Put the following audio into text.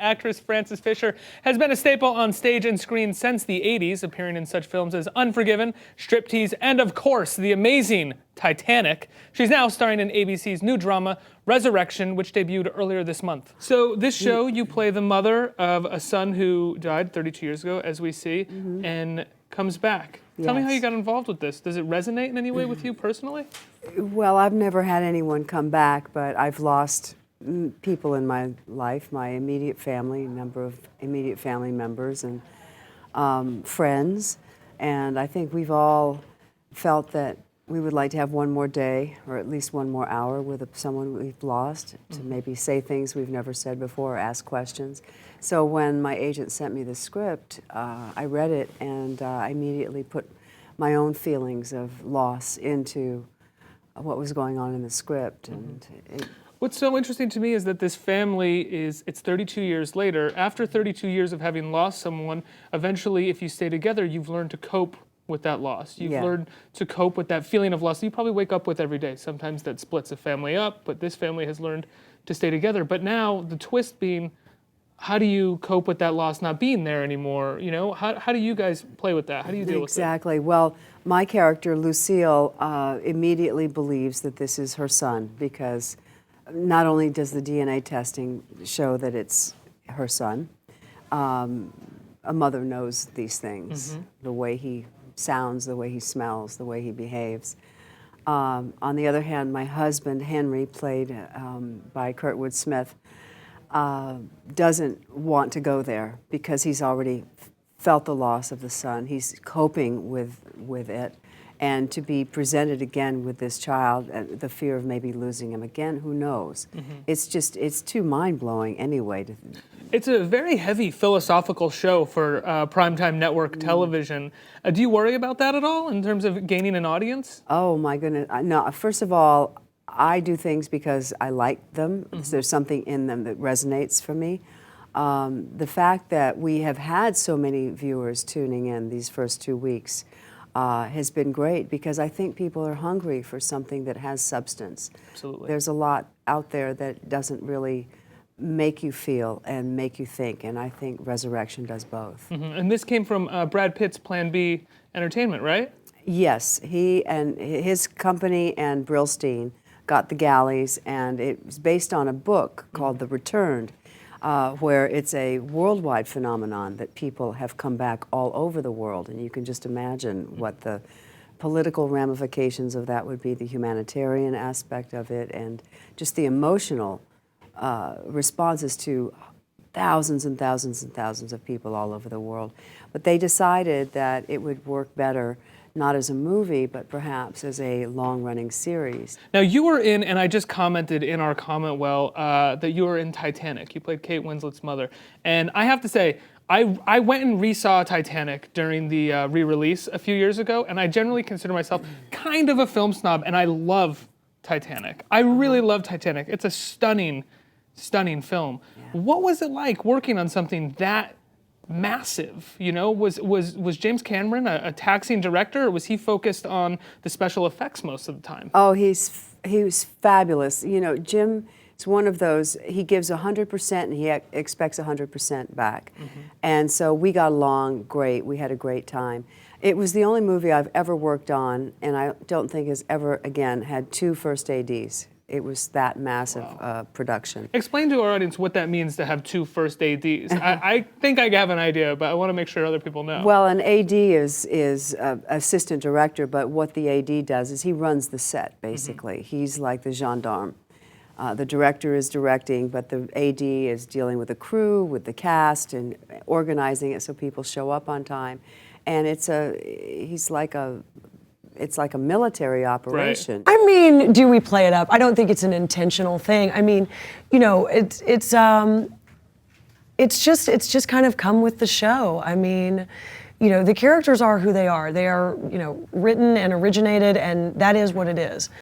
Actress Frances Fisher has been a staple on stage and screen since the 80s, appearing in such films as Unforgiven, Striptease, and of course, the amazing Titanic. She's now starring in ABC's new drama, Resurrection, which debuted earlier this month. So this show, you play the mother of a son who died 32 years ago, as we see, and comes back. Tell me how you got involved with this. Does it resonate in any way with you personally? Well, I've never had anyone come back, but I've lost people in my life, my immediate family, a number of immediate family members and friends. And I think we've all felt that we would like to have one more day or at least one more hour with someone we've lost to maybe say things we've never said before or ask questions. So when my agent sent me the script, I read it and I immediately put my own feelings of loss into what was going on in the script. And what's so interesting to me is that this family it's 32 years later. After 32 years of having lost someone, eventually if you stay together, you've learned to cope with that loss. You've learned to cope with that feeling of loss that you probably wake up with every day. Sometimes that splits a family up, but this family has learned to stay together. But now the twist being, how do you cope with that loss not being there anymore? You know, how do you guys play with that? How do you deal with it? Exactly. Well, my character, Lucille, immediately believes that this is her son because not only does the DNA testing show that it's her son, a mother knows these things, the way he sounds, the way he smells, the way he behaves. On the other hand, my husband, Henry, played by Kurtwood Smith, doesn't want to go there because he's already felt the loss of the son. He's coping with it. And to be presented again with this child, the fear of maybe losing him again, who knows? It's too mind-blowing anyway. It's a very heavy philosophical show for primetime network television. Do you worry about that at all in terms of gaining an audience? Oh my goodness, no. First of all, I do things because I like them. There's something in them that resonates for me. The fact that we have had so many viewers tuning in these first 2 weeks has been great because I think people are hungry for something that has substance. Absolutely. There's a lot out there that doesn't really make you feel and make you think, and I think Resurrection does both. And this came from Brad Pitt's Plan B Entertainment, right? Yes, he and his company and Brillstein got the galleys, and it was based on a book called The Returned, where it's a worldwide phenomenon that people have come back all over the world, and you can just imagine what the political ramifications of that would be, the humanitarian aspect of it, and just the emotional responses to thousands and thousands and thousands of people all over the world. But they decided that it would work better not as a movie, but perhaps as a long-running series. Now you were in, and I just commented in our comment well, that you were in Titanic. You played Kate Winslet's mother. And I have to say, I went and resaw Titanic during the re-release a few years ago, and I generally consider myself kind of a film snob, and I love Titanic. I really love Titanic. It's a stunning, stunning film. Yeah. What was it like working on something that massive? You know, was James Cameron a taxing director, or was he focused on the special effects most of the time? Oh, he was fabulous. You know, Jim is one of those, he gives 100% and he expects 100% back. And so we got along great. We had a great time. It was the only movie I've ever worked on, and I don't think has ever again had 2 first ADs. It was that massive production. Explain to our audience what that means to have 2 first ADs. I think I have an idea, but I want to make sure other people know. Well, an AD is assistant director, but what the AD does is he runs the set, basically. He's like the gendarme. The director is directing, but the AD is dealing with the crew, with the cast, and organizing it so people show up on time. And it's like a military operation. Right. I mean, do we play it up? I don't think it's an intentional thing. I mean, you know, it's just kind of come with the show. I mean, you know, the characters are who they are. They are, you know, written and originated, and that is what it is.